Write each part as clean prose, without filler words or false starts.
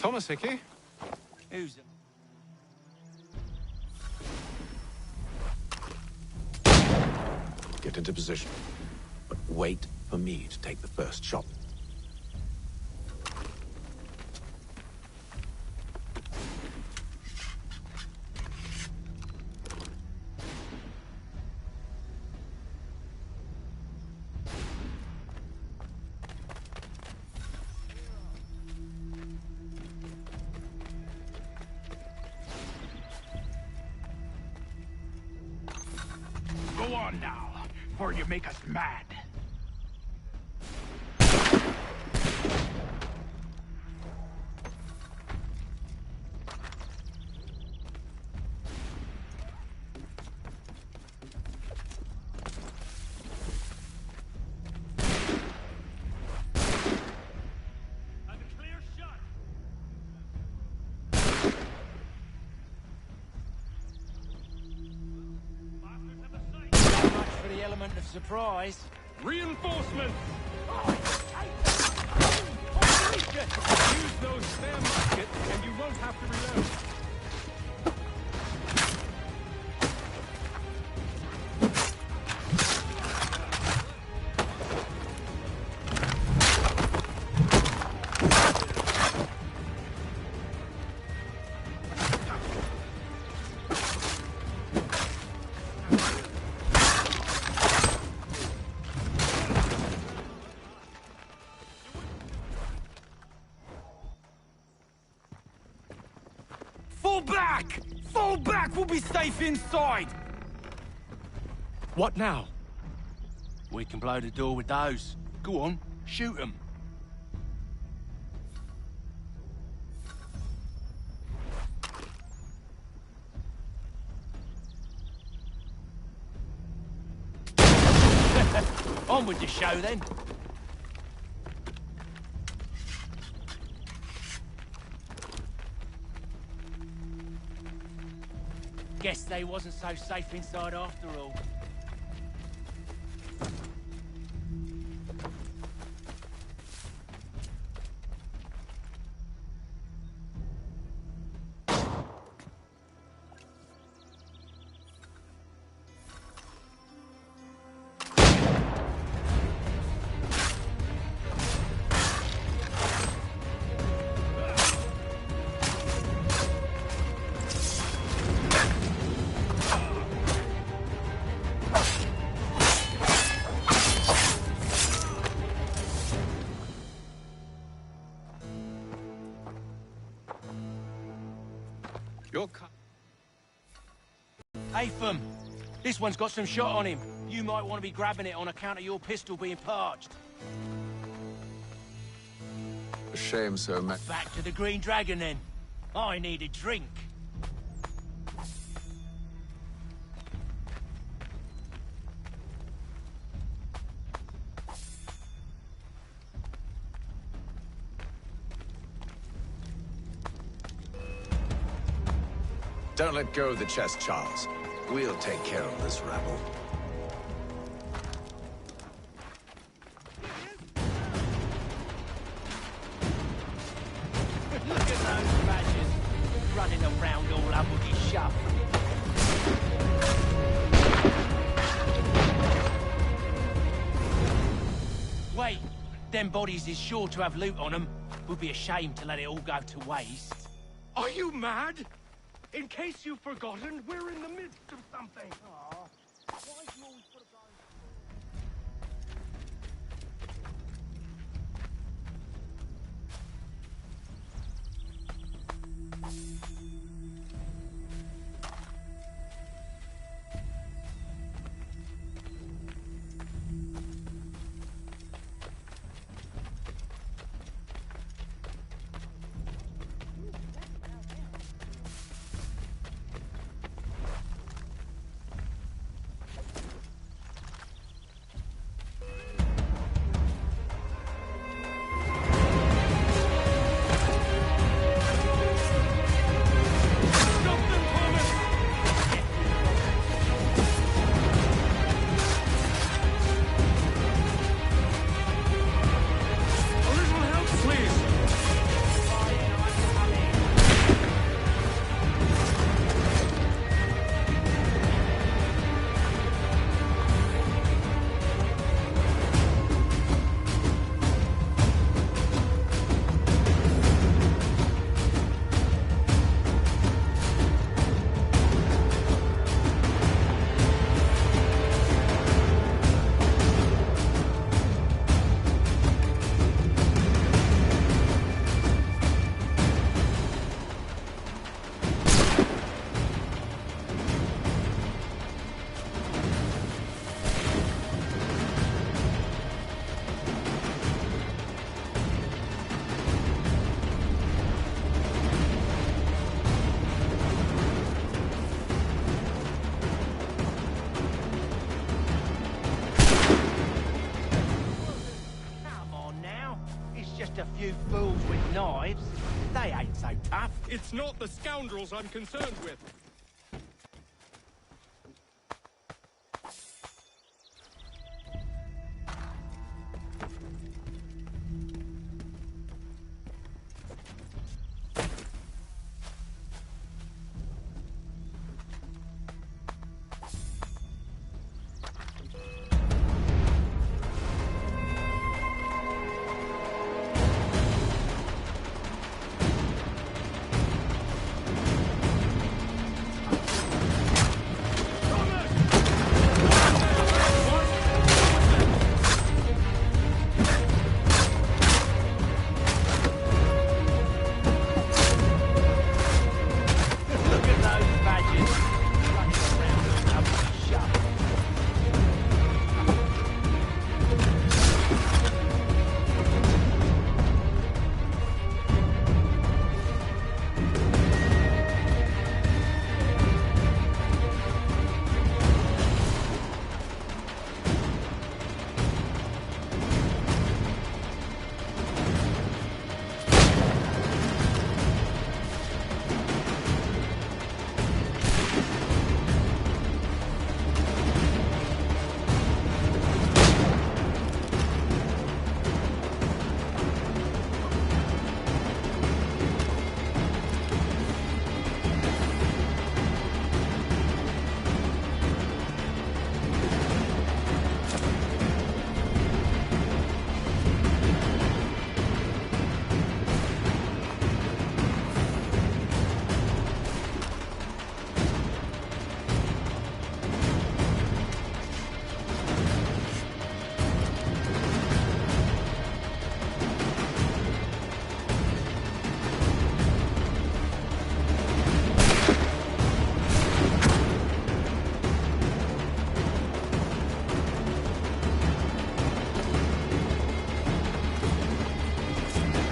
Thomas Hickey? Who's it? Get into position. But wait for me to take the first shot. Go on now, before you make us mad. Element of surprise. Reinforcements! Use those spare muskets and you won't have to reload. Fall back! Fall back! We'll be safe inside! What now? We can blow the door with those. Go on, shoot them. On with the show then. Guess they wasn't so safe inside after all. Atham, this one's got some shot on him. You might want to be grabbing it on account of your pistol being parched. A shame so much. Back to the Green Dragon then. I need a drink. Don't let go of the chest, Charles. We'll take care of this rabble. Look at those badgers, running around all uppity shut. Wait, them bodies is sure to have loot on them. Would be a shame to let it all go to waste. Are you mad? In case you've forgotten, we're in the midst of something. Aww. Why do you always put a guy... few fools with knives. They ain't so tough. It's not the scoundrels I'm concerned with. Look at those badgers running around with nothing shut.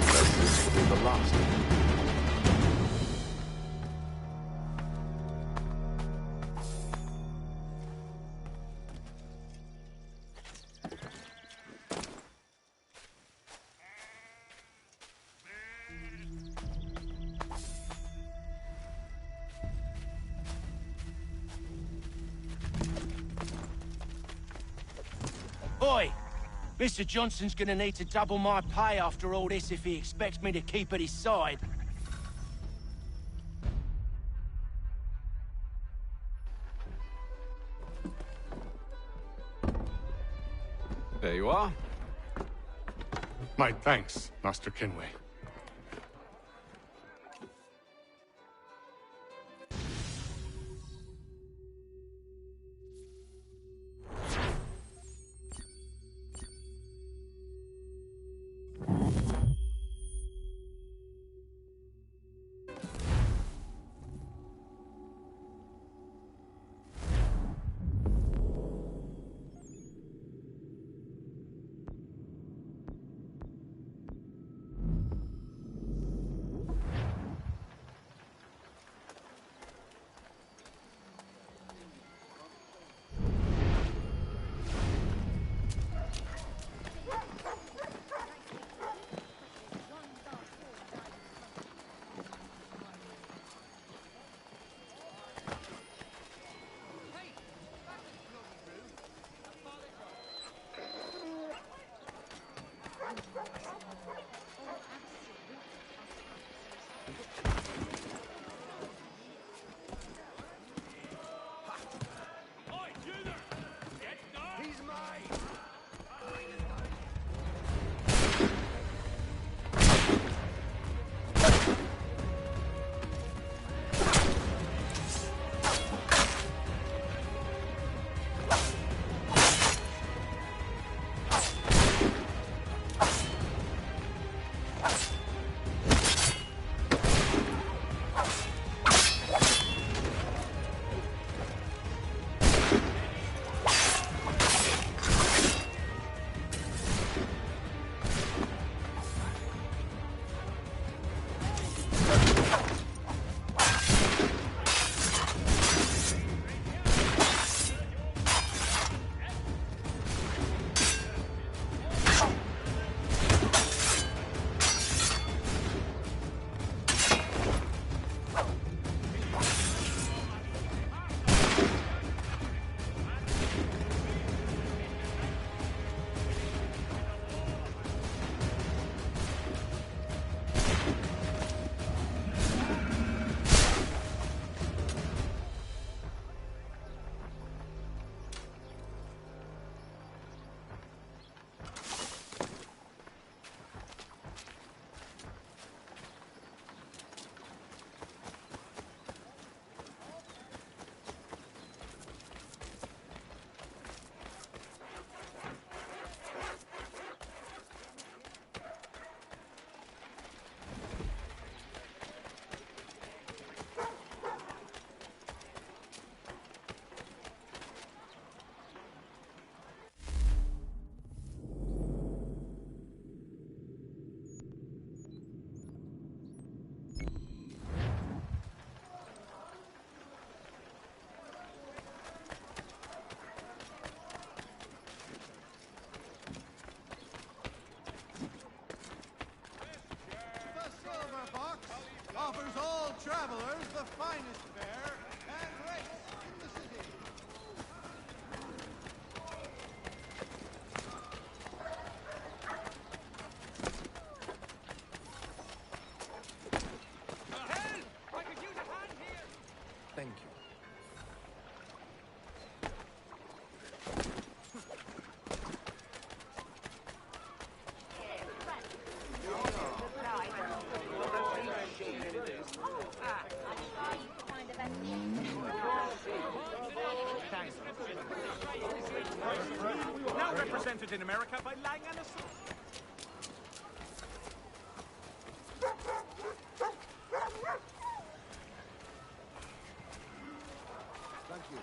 This will be the last. Oi! Mr. Johnson's gonna need to double my pay after all this if he expects me to keep at his side. There you are. My thanks, Master Kenway. the finest fair and race in the city. Help! I could use a hand here! Thank you. Now represented in America by Lang and Associates. Thank you.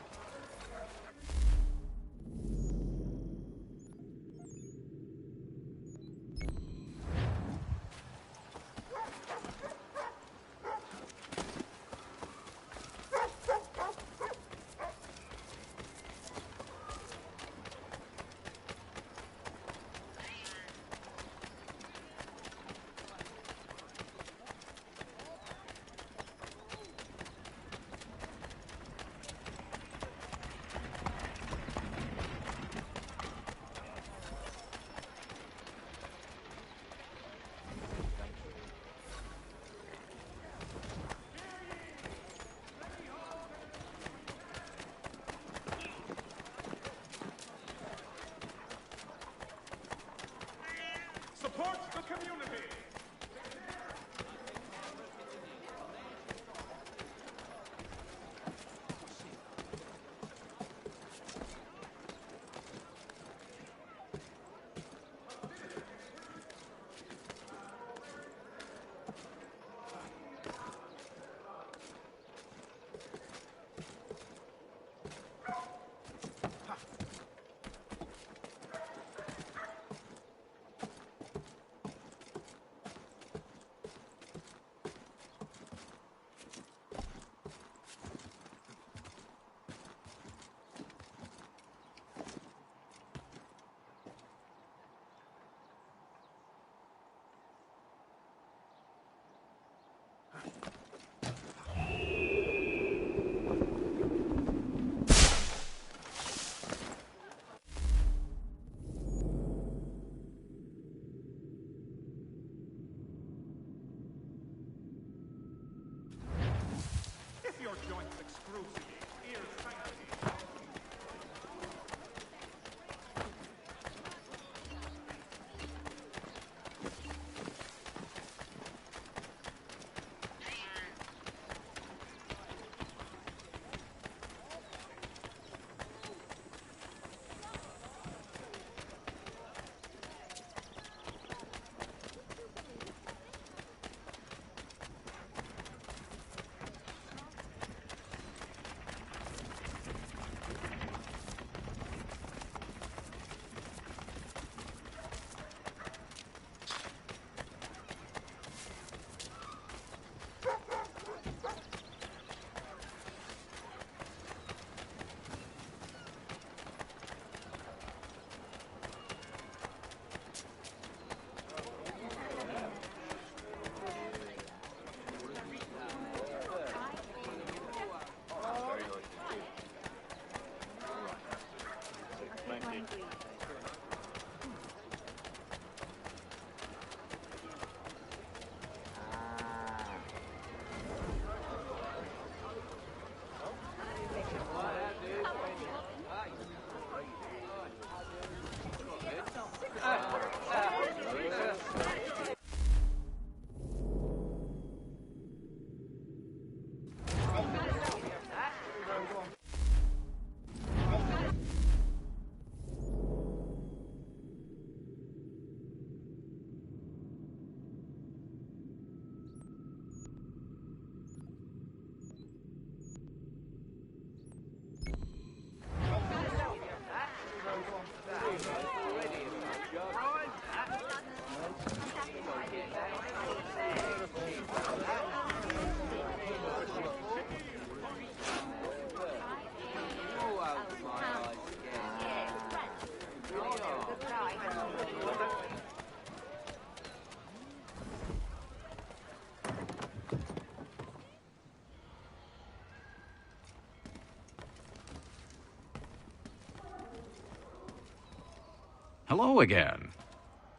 Hello again.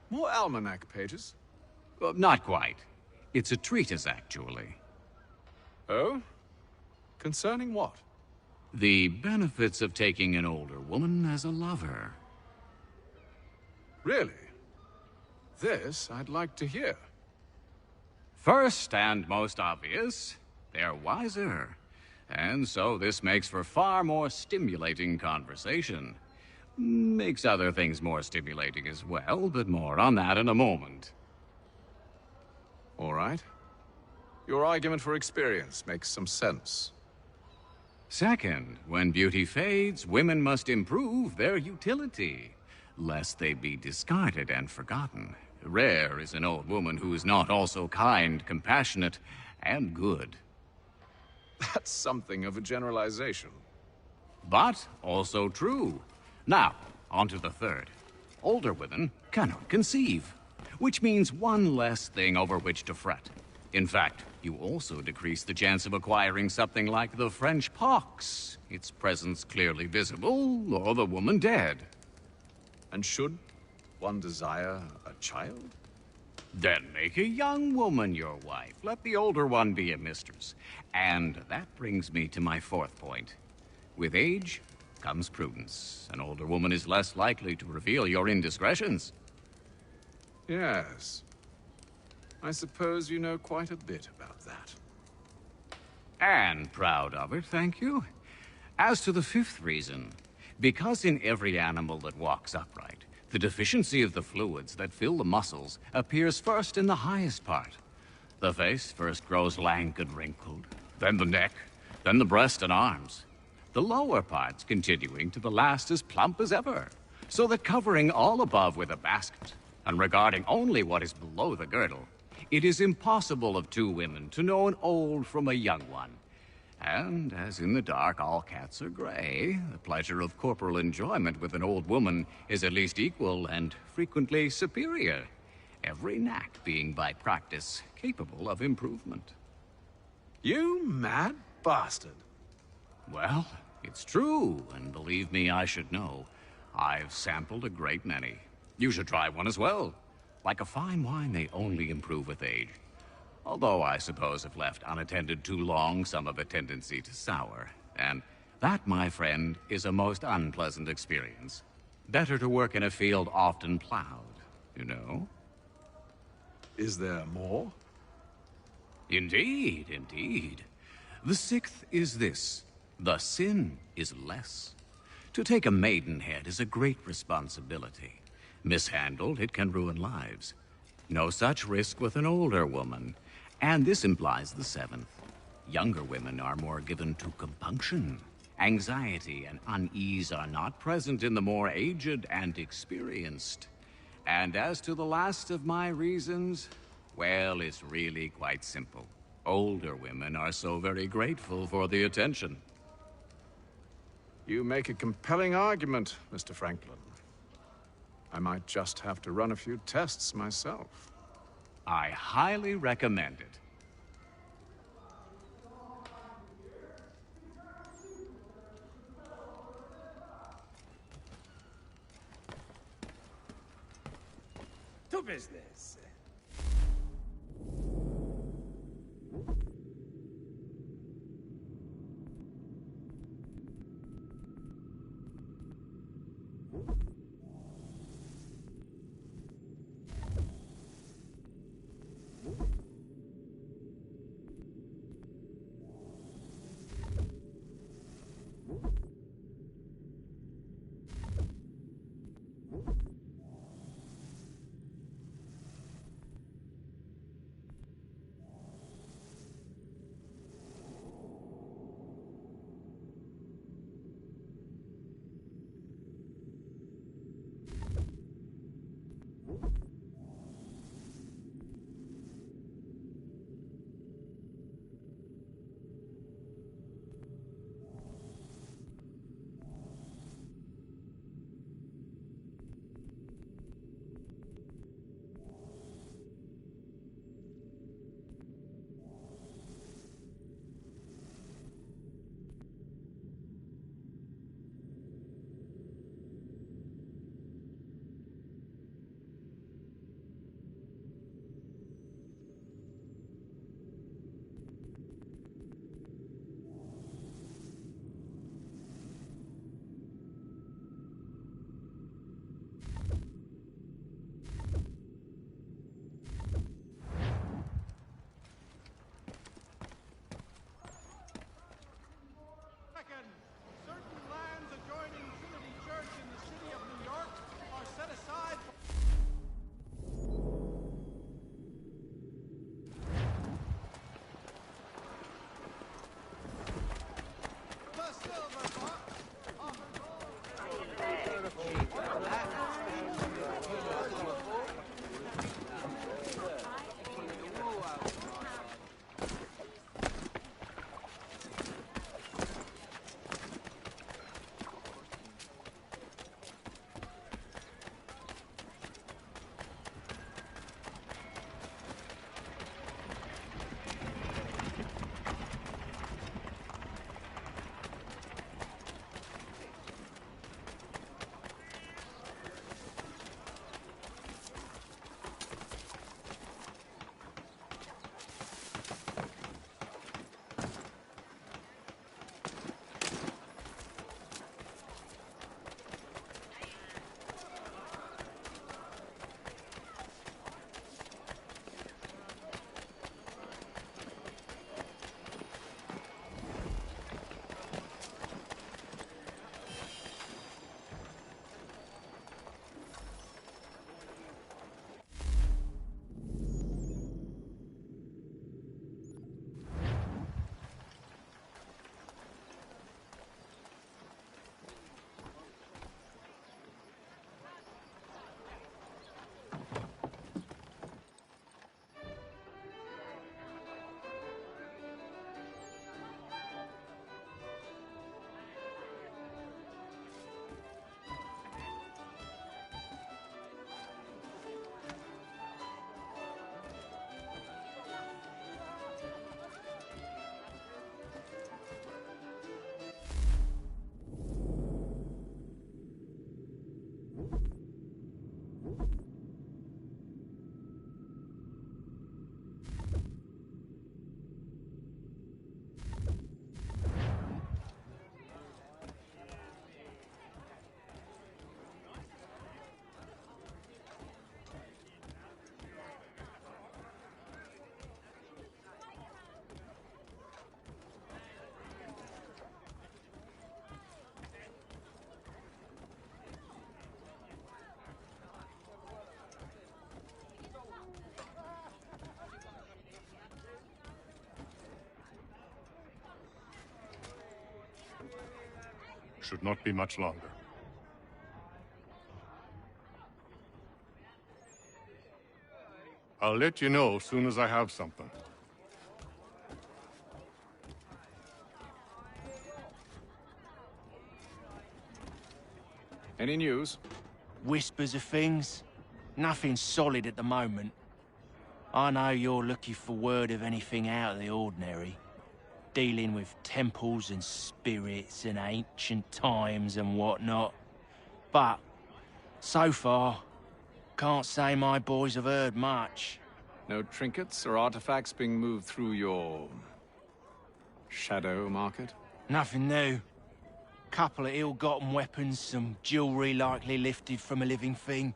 More almanac pages? Not quite. It's a treatise, actually. Oh? Concerning what? The benefits of taking an older woman as a lover. Really? This I'd like to hear. First and most obvious, they're wiser. And so this makes for far more stimulating conversation. Makes other things more stimulating as well, but more on that in a moment. All right. Your argument for experience makes some sense. Second, when beauty fades, women must improve their utility, lest they be discarded and forgotten. Rare is an old woman who is not also kind, compassionate, and good. That's something of a generalization. But also true. Now, on to the third. Older women cannot conceive, which means one less thing over which to fret. In fact, you also decrease the chance of acquiring something like the French pox, its presence clearly visible, or the woman dead. And should one desire a child? Then make a young woman your wife. Let the older one be a mistress. And that brings me to my fourth point. With age comes prudence. An older woman is less likely to reveal your indiscretions. Yes. I suppose you know quite a bit about that. And proud of it, thank you. As to the fifth reason, because in every animal that walks upright, the deficiency of the fluids that fill the muscles appears first in the highest part. The face first grows lank and wrinkled, then the neck, then the breast and arms. The lower parts continuing to the last as plump as ever, so that covering all above with a basket, and regarding only what is below the girdle, it is impossible of two women to know an old from a young one. And as in the dark all cats are gray, the pleasure of corporal enjoyment with an old woman is at least equal and frequently superior, every knack being by practice capable of improvement. You mad bastard. Well, it's true, and believe me, I should know. I've sampled a great many. You should try one as well. Like a fine wine, they only improve with age. Although I suppose if left unattended too long, some have a tendency to sour. And that, my friend, is a most unpleasant experience. Better to work in a field often plowed, you know? Is there more? Indeed, indeed. The sixth is this. The sin is less. To take a maidenhead is a great responsibility. Mishandled, it can ruin lives. No such risk with an older woman. And this implies the seventh. Younger women are more given to compunction. Anxiety and unease are not present in the more aged and experienced. And as to the last of my reasons, well, it's really quite simple. Older women are so very grateful for the attention. You make a compelling argument, Mr. Franklin. I might just have to run a few tests myself. I highly recommend it. To business. should not be much longer. I'll let you know as soon as I have something. Any news? Whispers of things. Nothing solid at the moment. I know you're looking for word of anything out of the ordinary. Dealing with temples and spirits and ancient times and whatnot. But, so far, can't say my boys have heard much. No trinkets or artifacts being moved through your... shadow market? Nothing new. Couple of ill-gotten weapons, some jewelry likely lifted from a living thing.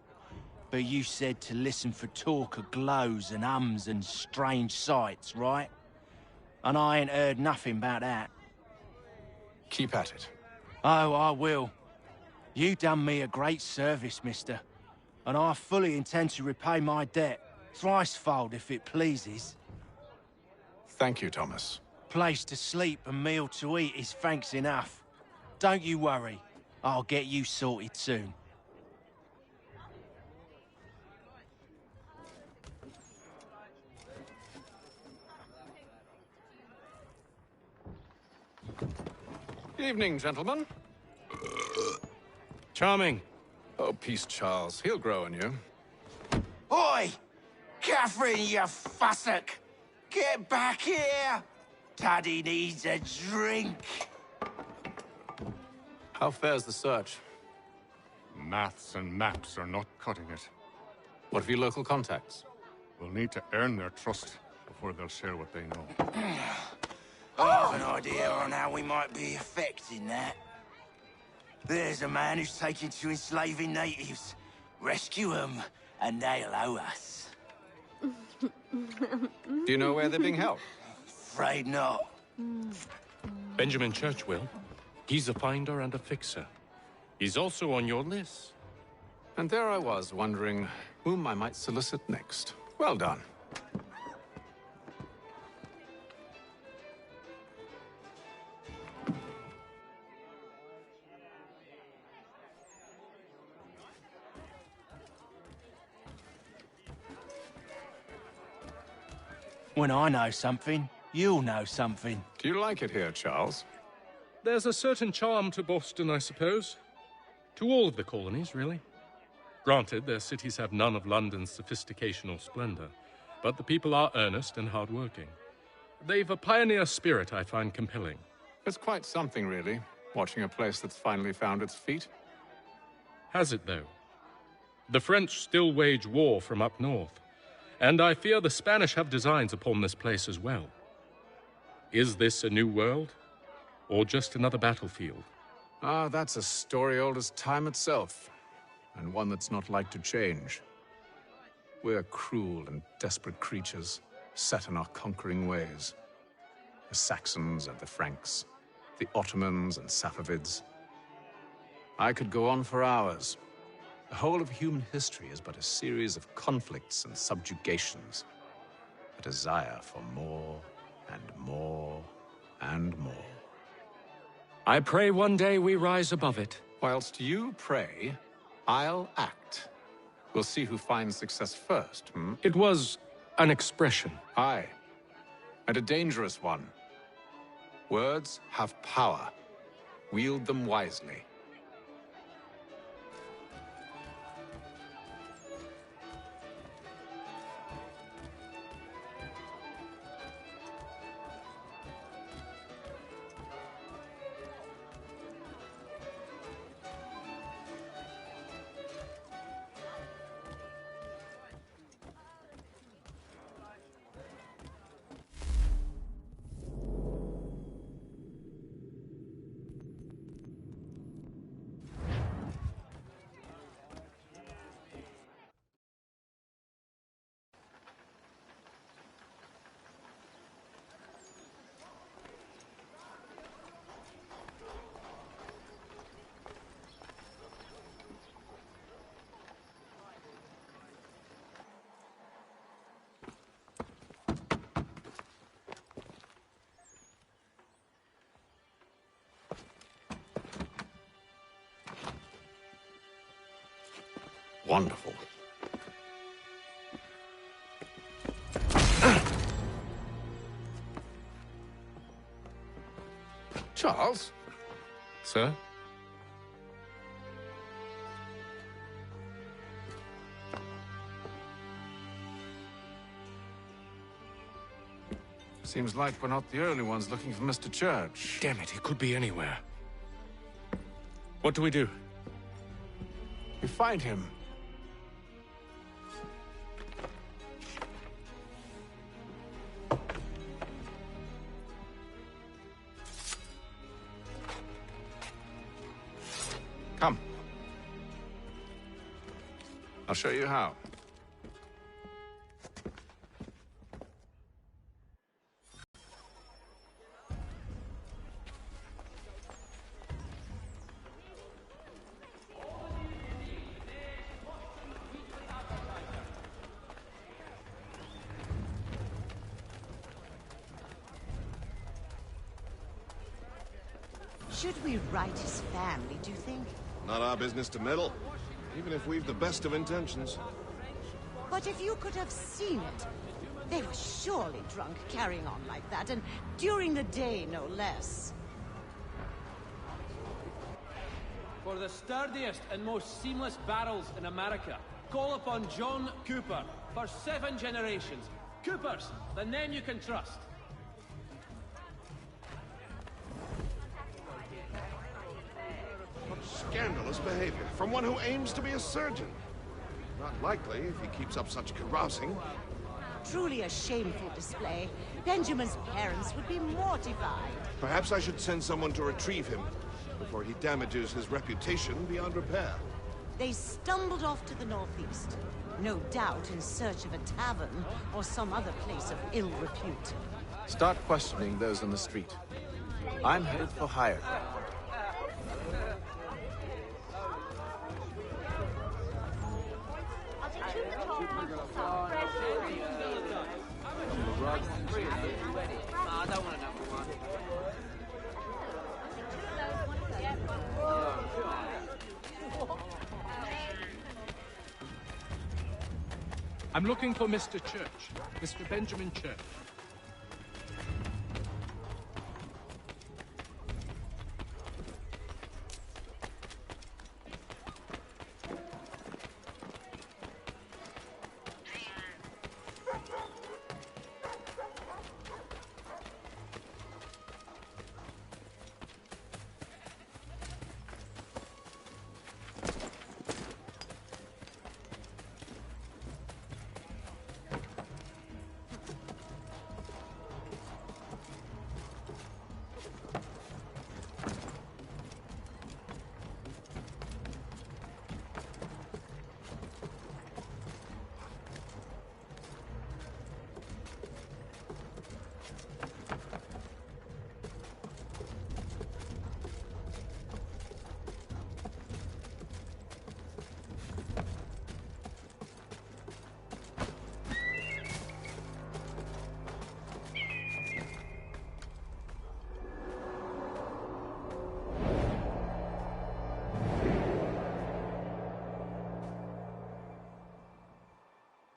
But you said to listen for talk of glows and ums and strange sights, right? And I ain't heard nothing about that. Keep at it. Oh, I will. You done me a great service, mister. And I fully intend to repay my debt. Thricefold, if it pleases. Thank you, Thomas. Place to sleep and meal to eat is thanks enough. Don't you worry. I'll get you sorted soon. Evening, gentlemen. Charming. Oh, peace, Charles. He'll grow on you. Oi! Catherine, you fussock! Get back here! Taddy needs a drink. How fares the search? Maths and maps are not cutting it. What of your local contacts? We'll need to earn their trust before they'll share what they know. I have an idea on how we might be affecting that. There's a man who's taken to enslaving natives. Rescue them, and they'll owe us. Do you know where they're being held? Afraid not. Benjamin Churchwill. He's a finder and a fixer. He's also on your list. And there I was, wondering whom I might solicit next. Well done. When I know something, you'll know something. Do you like it here, Charles? There's a certain charm to Boston, I suppose. To all of the colonies, really. Granted, their cities have none of London's sophistication or splendor, but the people are earnest and hardworking. They've a pioneer spirit I find compelling. It's quite something, really, watching a place that's finally found its feet. Has it, though? The French still wage war from up north, and I fear the Spanish have designs upon this place as well. Is this a new world, or just another battlefield? Ah, that's a story old as time itself, and one that's not like to change. We're cruel and desperate creatures, set in our conquering ways. The Saxons and the Franks, the Ottomans and Safavids. I could go on for hours. The whole of human history is but a series of conflicts and subjugations. A desire for more and more and more. I pray one day we rise above it. Whilst you pray, I'll act. We'll see who finds success first, It was an expression. Aye, and a dangerous one. Words have power. Wield them wisely. Wonderful. Charles? Sir? Seems like we're not the only ones looking for Mr. Church. Damn it, he could be anywhere. What do we do? We find him. Come. I'll show you how. Should we write his family, do you think? Not our business to meddle, even if we've the best of intentions. But if you could have seen it, they were surely drunk carrying on like that, and during the day, no less. For the sturdiest and most seamless barrels in America, call upon John Cooper for 7 generations. Coopers, the name you can trust. Scandalous behavior from one who aims to be a surgeon. Not likely if he keeps up such carousing. Truly a shameful display. Benjamin's parents would be mortified. Perhaps I should send someone to retrieve him before he damages his reputation beyond repair. They stumbled off to the northeast. No doubt in search of a tavern or some other place of ill repute. Start questioning those on the street. I'm headed for higher ground. I'm looking for Mr. Church. Mr. Benjamin Church.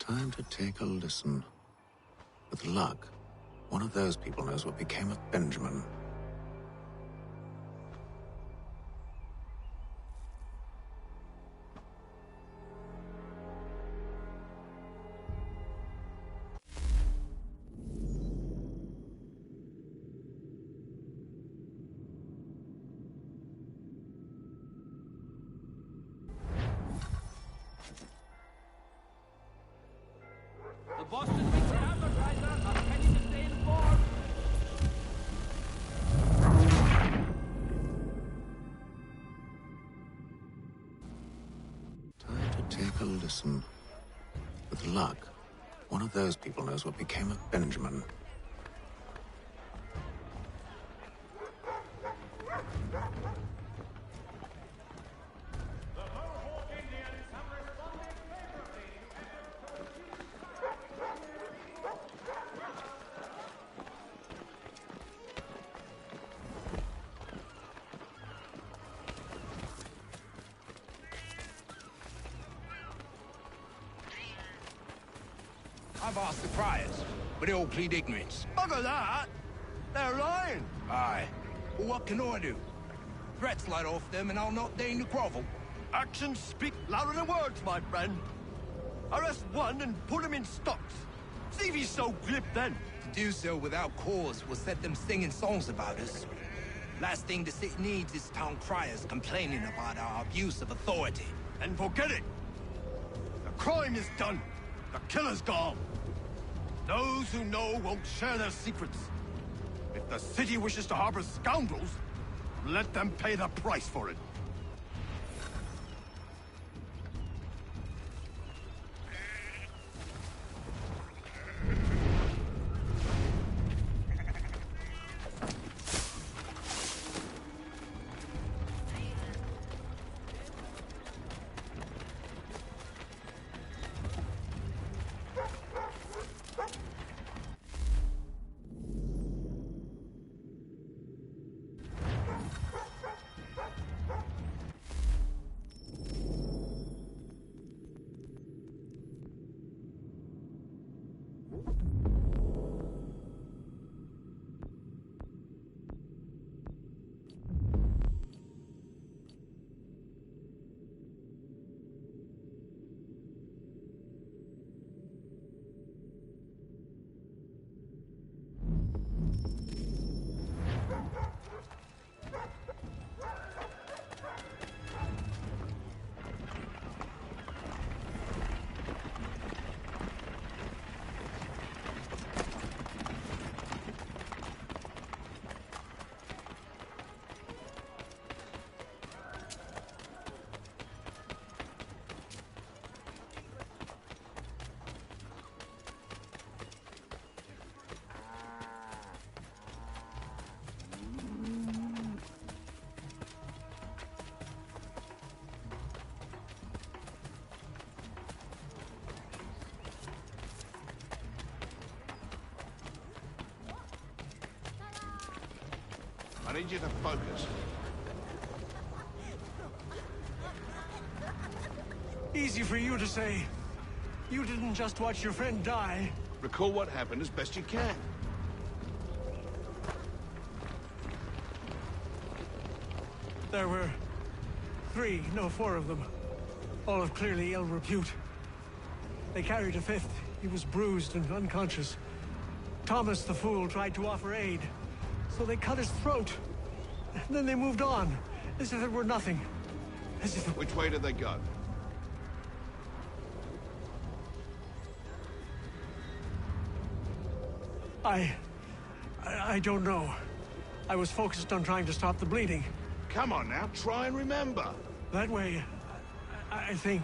Time to take a listen. With luck, one of those people knows what became of Benjamin. The Boston Weekly Advertiser has penny to stay informed. Time to take a listen. With luck, one of those people knows what became of Benjamin. I've asked the friars, but they all plead ignorance. Bugger that! They're lying! Aye. Well, what can I do? Threats light off them and I'll not deign to grovel. Actions speak louder than words, my friend. Arrest one and put him in stocks. See if he's so glib then. To do so without cause will set them singing songs about us. Last thing the city needs is town criers complaining about our abuse of authority. And forget it. The crime is done. The killer's gone. Those who know won't share their secrets. If the city wishes to harbor scoundrels, let them pay the price for it. I need you to focus. Easy for you to say. You didn't just watch your friend die. Recall what happened as best you can. There were four of them. All of clearly ill repute. They carried a fifth. He was bruised and unconscious. Thomas the Fool tried to offer aid, so they cut his throat. And then they moved on, as if it were nothing. As if... Which way did they go? I don't know. I was focused on trying to stop the bleeding. Come on now, try and remember. That way, I think.